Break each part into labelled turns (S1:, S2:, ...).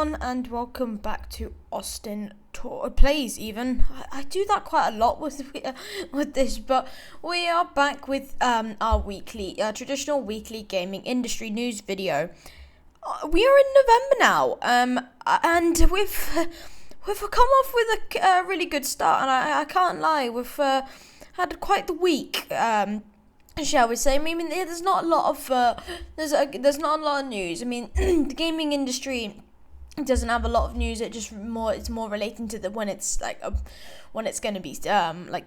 S1: everyone, and welcome back to AustinPlays. Even I do that quite a lot with this, but we are back with our weekly, traditional weekly gaming industry news video. We are in November now, and we've come off with a really good start, and I can't lie, we've had quite the week. Shall we say? I mean, there's not a lot of there's not a lot of news. I mean, the gaming industry doesn't have a lot of news. It's more relating to when it's when it's going to be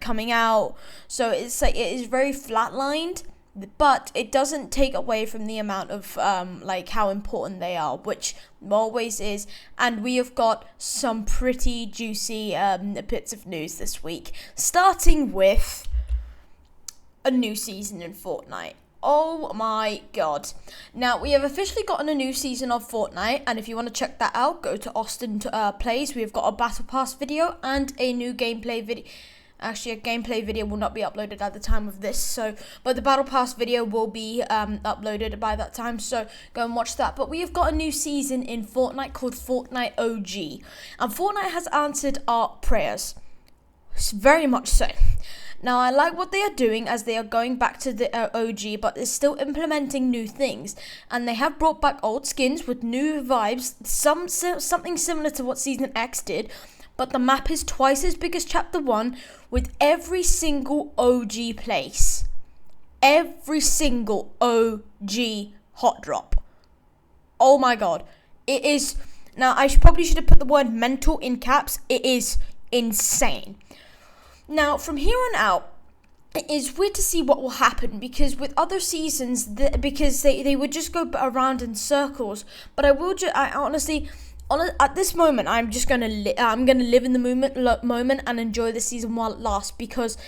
S1: coming out. So it's it is very flatlined, but it doesn't take away from the amount of how important they are, which always is. And we have got some pretty juicy bits of news this week, starting with a new season in Fortnite. Oh my god. Now, we have officially gotten a new season of Fortnite, and if you want to check that out, go to AustinPlays. We've got a Battle Pass video and a new gameplay video. Actually, a gameplay video will not be uploaded at the time of this, but the Battle Pass video will be uploaded by that time, so go and watch that. But we have got a new season in Fortnite called Fortnite OG, and Fortnite has answered our prayers. Very much so. Now, I like what they are doing, as they are going back to the OG, but they're still implementing new things. And they have brought back old skins with new vibes, something similar to what Season X did. But the map is twice as big as Chapter 1, with every single OG place. Every single OG hot drop. Oh my god. It is... Now, I probably should have put the word mental in caps. It is insane. Now, from here on out, it is weird to see what will happen, because with other seasons, because they would just go around in circles. But I honestly, at this moment, I'm gonna live in the moment and enjoy the season while it lasts, because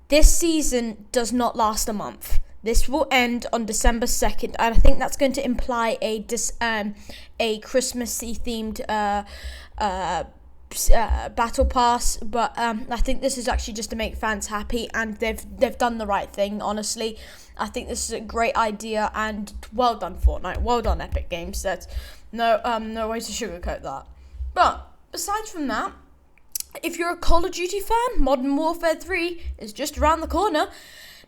S1: this season does not last a month. This will end on December 2nd, and I think that's going to imply a Christmassy themed battle pass, but I think this is actually just to make fans happy, and they've done the right thing. Honestly, I think this is a great idea, and well done Fortnite, well done Epic Games. That's no way to sugarcoat that. But besides from that, if you're a Call of Duty fan, Modern Warfare 3 is just around the corner.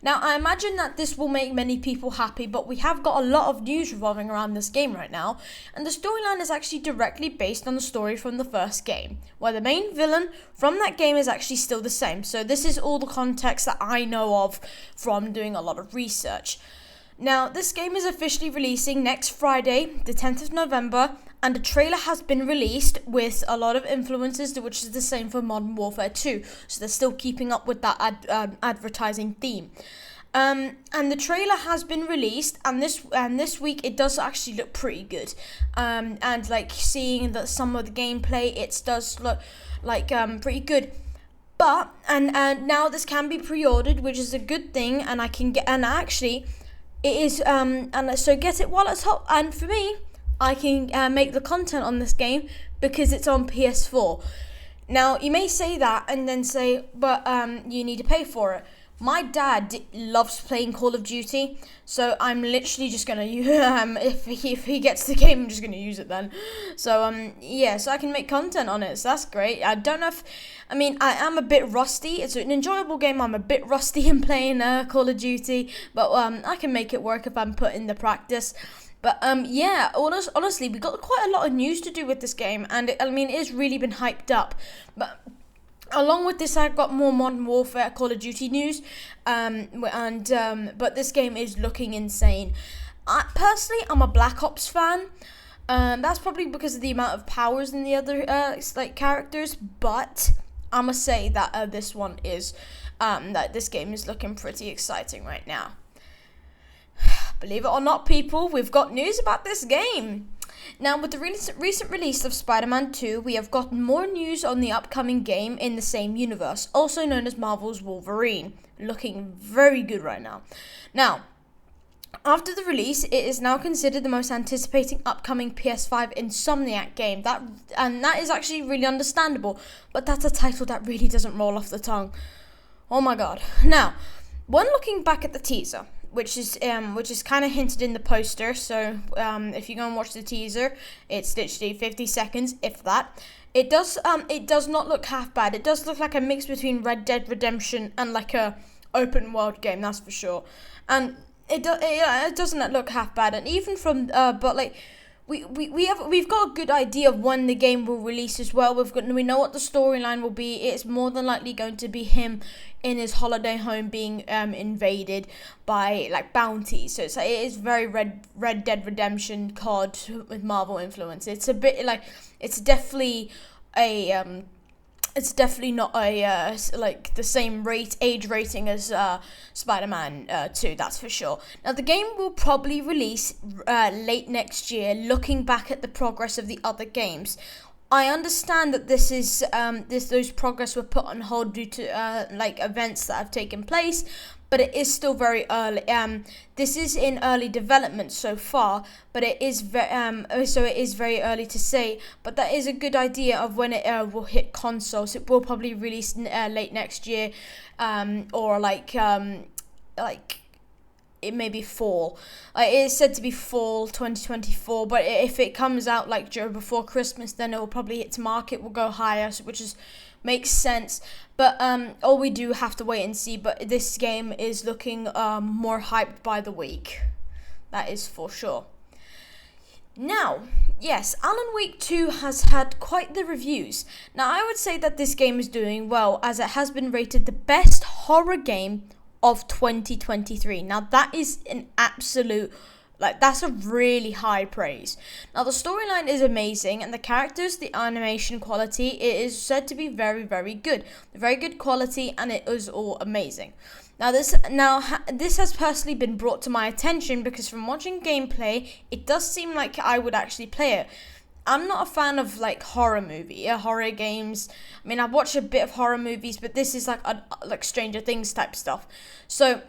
S1: Now, I imagine that this will make many people happy, but we have got a lot of news revolving around this game right now, and the storyline is actually directly based on the story from the first game, where the main villain from that game is actually still the same. So this is all the context that I know of from doing a lot of research. Now, this game is officially releasing next Friday, the 10th of November, and a trailer has been released with a lot of influences, which is the same for Modern Warfare 2. So they're still keeping up with that advertising theme. And the trailer has been released, and this week it does actually look pretty good. And seeing that some of the gameplay, it does look pretty good. But and now this can be pre-ordered, which is a good thing, and I can get, and actually it is and so get it while it's hot. And for me, I can make the content on this game because it's on PS4. Now, you may say that and then say, but you need to pay for it. My dad loves playing Call of Duty, so I'm literally just gonna use if he gets the game, I'm just gonna use it then. So so I can make content on it. So that's great. I don't know I am a bit rusty. It's an enjoyable game. I'm a bit rusty in playing Call of Duty, but I can make it work if I'm put in the practice. But honestly, we got quite a lot of news to do with this game, and it has really been hyped up. But along with this, I've got more Modern Warfare Call of Duty news, but this game is looking insane. Personally, I'm a Black Ops fan. That's probably because of the amount of powers in the other characters, but I must say that this one is that this game is looking pretty exciting right now. Believe it or not, people, we've got news about this game. Now, with the recent release of Spider-Man 2, we have gotten more news on the upcoming game in the same universe, also known as Marvel's Wolverine. Looking very good right now. Now, after the release, it is now considered the most anticipating upcoming PS5 Insomniac game. That is actually really understandable, but that's a title that really doesn't roll off the tongue. Oh my god. Now, when looking back at the teaser, which is kind of hinted in the poster. So if you go and watch the teaser, it's literally 50 seconds, if that. It does not look half bad. It does look like a mix between Red Dead Redemption and like a open world game, that's for sure. And it doesn't look half bad. And even from but like we've got a good idea of when the game will release as well. We know what the storyline will be. It's more than likely going to be him in his holiday home being invaded by like bounties. So it is very Red Dead Redemption COD with Marvel influence. It's a bit like it's definitely not a like the same age rating as Spider-Man 2, that's for sure. Now the game will probably release late next year, looking back at the progress of the other games. I understand that this is those progress were put on hold due to like events that have taken place, but it is still very early. This is in early development so far, but it is very early to say. But that is a good idea of when it will hit consoles. It will probably release late next year, or like it may be fall. It is said to be fall 2024, but if it comes out like before Christmas, then it will probably its market will go higher, which makes sense. But all we do have to wait and see. But this game is looking more hyped by the week. That is for sure. Now, yes, Alan Wake 2 has had quite the reviews. Now, I would say that this game is doing well, as it has been rated the best horror game of 2023. Now, that is an absolute, that's a really high praise. Now, the storyline is amazing, and the characters, the animation quality, it is said to be very, very good. Very good quality, and it is all amazing. Now, this has personally been brought to my attention because from watching gameplay, it does seem like I would actually play it. I'm not a fan of like horror games. I mean, I've watched a bit of horror movies, but this is like Stranger Things type stuff. So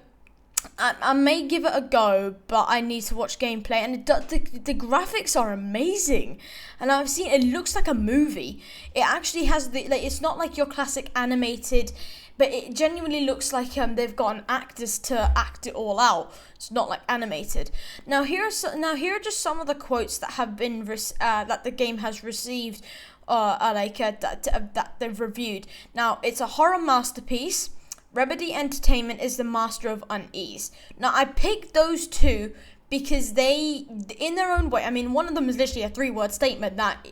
S1: I may give it a go, but I need to watch gameplay. And the graphics are amazing, and I've seen it looks like a movie. It actually has it's not like your classic animated, but it genuinely looks like they've gotten actors to act it all out. It's not like animated. Now here are just some of the quotes that have been that the game has received, that they've reviewed. Now, it's a horror masterpiece. Remedy Entertainment is the master of unease. Now, I picked those two because they, in their own way, I mean, one of them is literally a 3-word statement that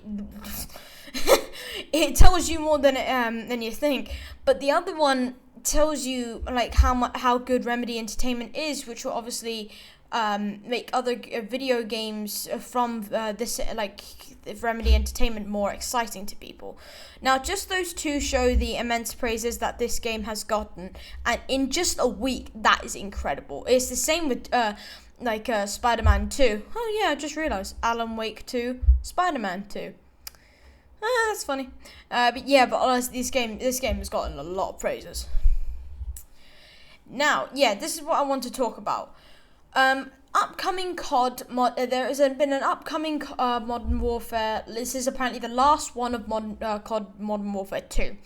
S1: it tells you more than you think. But the other one tells you like how good Remedy Entertainment is, which will obviously make other video games from this Remedy Entertainment more exciting to people. Now, just those two show the immense praises that this game has gotten, and in just a week, that is incredible. It's the same with Spider-Man 2. Oh yeah, I just realized Alan Wake 2, Spider-Man 2. That's funny. But honestly, this game has gotten a lot of praises. Now, yeah, this is what I want to talk about. Upcoming COD mod. There has been an upcoming Modern Warfare. This is apparently the last one of COD Modern Warfare 2.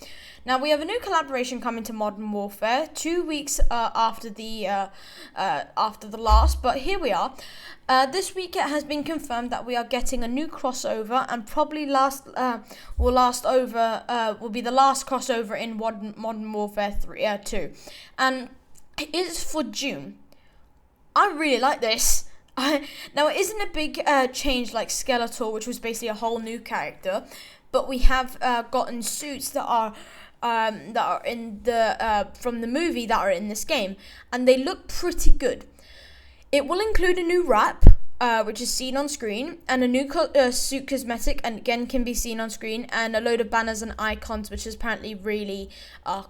S1: Now, we have a new collaboration coming to Modern Warfare 2 weeks after the last, but here we are. This week it has been confirmed that we are getting a new crossover, and probably will be the last crossover in Modern Warfare 2, and it is for June. I really like this. Now, it isn't a big change like Skeletor, which was basically a whole new character, but we have gotten suits that are in the from the movie that are in this game, and they look pretty good. It will include a new wrap, which is seen on screen, and a new suit cosmetic, and again can be seen on screen, and a load of banners and icons, which is apparently really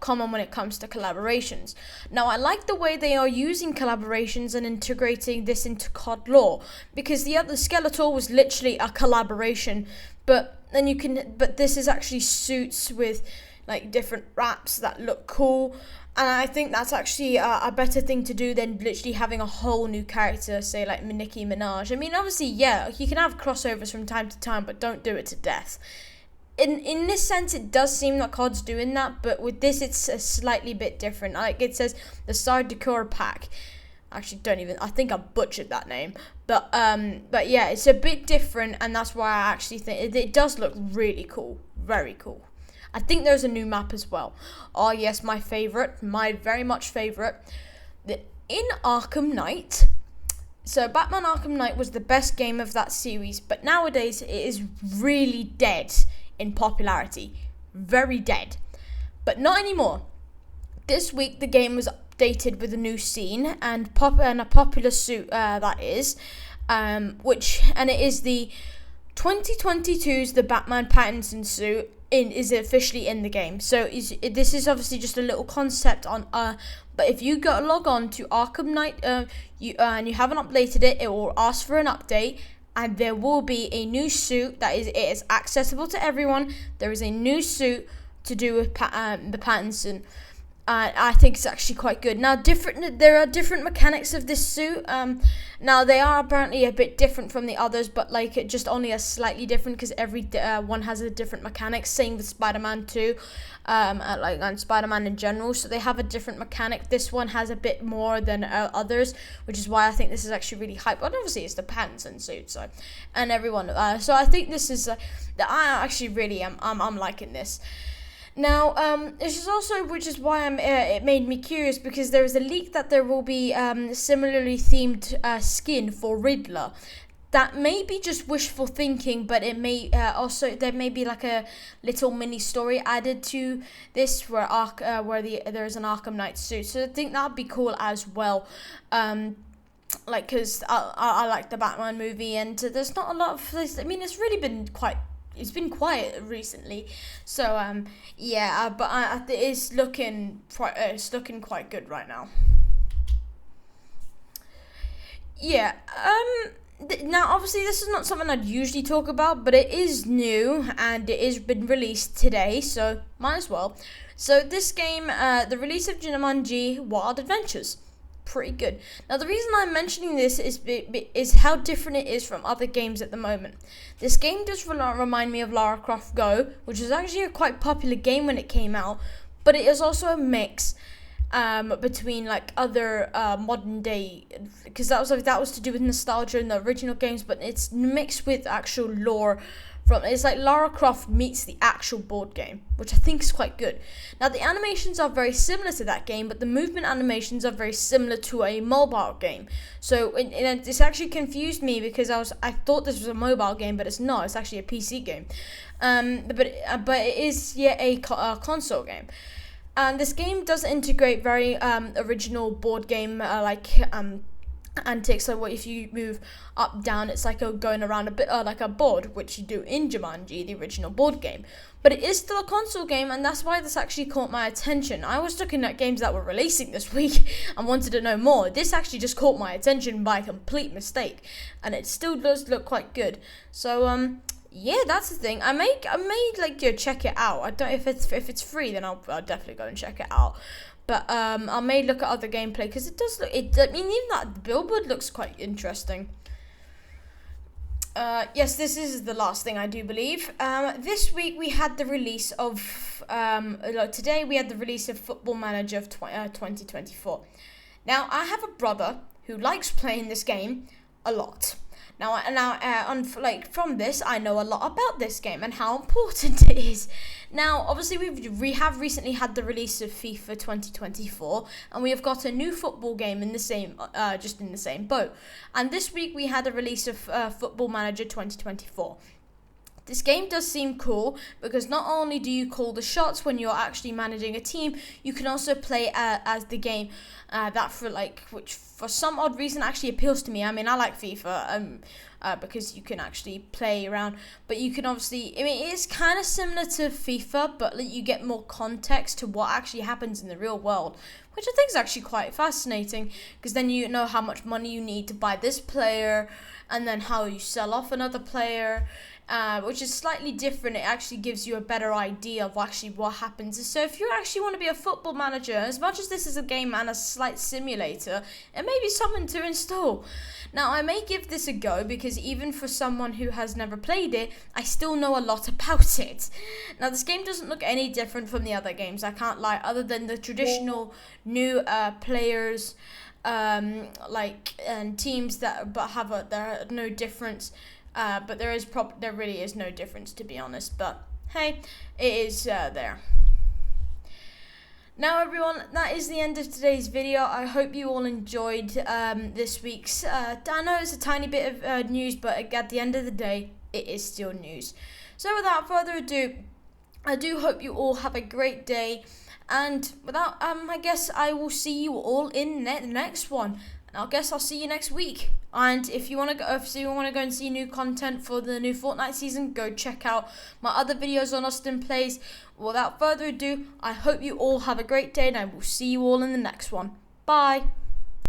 S1: common when it comes to collaborations. Now, I like the way they are using collaborations and integrating this into COD lore, because the other Skeletor was literally a collaboration, but this is actually suits with like different wraps that look cool. And I think that's actually a better thing to do than literally having a whole new character, say like Nicki Minaj. I mean, obviously, yeah, you can have crossovers from time to time, but don't do it to death. In this sense, it does seem like COD's doing that, but with this, it's a slightly bit different. Like it says, the Star Decor pack. Actually, don't even. I think I butchered that name, but yeah, it's a bit different, and that's why I actually think it does look really cool, very cool. I think there's a new map as well. Oh yes, my very much favorite, in Arkham Knight. So Batman Arkham Knight was the best game of that series, but nowadays it is really dead in popularity, very dead, but not anymore. This week the game was updated with a new scene and a popular suit that is, it is the 2022's the Batman Pattinson suit is officially in the game. So this is obviously just a little concept on but if you log on to Arkham Knight and you haven't updated it, it will ask for an update. And there will be a new suit that is accessible to everyone. There is a new suit to do with the Pattinson. I think it's actually quite good. Now, there are different mechanics of this suit. Now, they are apparently a bit different from the others, but just only a slightly different because every one has a different mechanic. Same with Spider-Man 2, and Spider-Man in general. So they have a different mechanic. This one has a bit more than others, which is why I think this is actually really hype. But obviously, it's the Pattinson suit, and everyone. So I think this is. I actually really am. I'm liking this. Now, this is also, which is why it made me curious, because there is a leak that there will be similarly themed skin for Riddler. That may be just wishful thinking, but it may there may be like a little mini story added to this where there's an Arkham Knight suit. So I think that'd be cool as well. Because I like the Batman movie, and there's not a lot of this. I mean, it's really been it's been quiet recently, so but it's looking quite good right now. Yeah. Now, obviously, this is not something I'd usually talk about, but it is new and it has been released today, so might as well. So this game, the release of Jumanji Wild Adventures. Pretty good. Now, the reason I'm mentioning this is how different it is from other games at the moment. This game does remind me of Lara Croft Go, which is actually a quite popular game when it came out, but it is also a mix between other modern day, because that was to do with nostalgia in the original games, but it's mixed with actual lore. It's like Lara Croft meets the actual board game, which I think is quite good. Now, the animations are very similar to that game, but the movement animations are very similar to a mobile game. So this actually confused me because I thought this was a mobile game, but it's not. It's actually a PC game. But it is a console game. And this game does integrate very original board game antics. So if you move up, down, it's like going around a bit like a board, which you do in Jumanji, the original board game. But it is still a console game, and that's why this actually caught my attention. I was looking at games that were releasing this week and wanted to know more. This actually just caught my attention by complete mistake, and it still does look quite good. So yeah, that's the thing. I may check it out. I don't if it's free, then I'll definitely go and check it out. But I may look at other gameplay because it does look. I mean, even that billboard looks quite interesting. Yes, this is the last thing I do believe. This week we had the release of. Today we had the release of Football Manager of 2024. Now, I have a brother who likes playing this game a lot. From this, I know a lot about this game and how important it is. Now, obviously, we have recently had the release of FIFA 2024, and we have got a new football game in the same boat. And this week we had a release of Football Manager 2024. This game does seem cool because not only do you call the shots when you're actually managing a team, you can also play as the game which for some odd reason actually appeals to me. I mean, I like FIFA because you can actually play around, but you can obviously, I mean, it's kind of similar to FIFA, but you get more context to what actually happens in the real world, which I think is actually quite fascinating because then you know how much money you need to buy this player and then how you sell off another player. Which is slightly different. It actually gives you a better idea of actually what happens. So if you actually want to be a football manager, as much as this is a game and a slight simulator, it may be something to install. Now, I may give this a go because even for someone who has never played it, I still know a lot about it. Now, this game doesn't look any different from the other games, I can't lie, other than the traditional new players and teams that there are no difference. But there really is no difference, to be honest. But hey, it is there. Now, everyone, that is the end of today's video. I hope you all enjoyed this week's. I know it's a tiny bit of news, but at the end of the day, it is still news. So, without further ado, I do hope you all have a great day. And I guess I will see you all in the next one. And I guess I'll see you next week. And if you want to go and see new content for the new Fortnite season, go check out my other videos on AustinPlays. Without further ado, I hope you all have a great day, and I will see you all in the next one. Bye.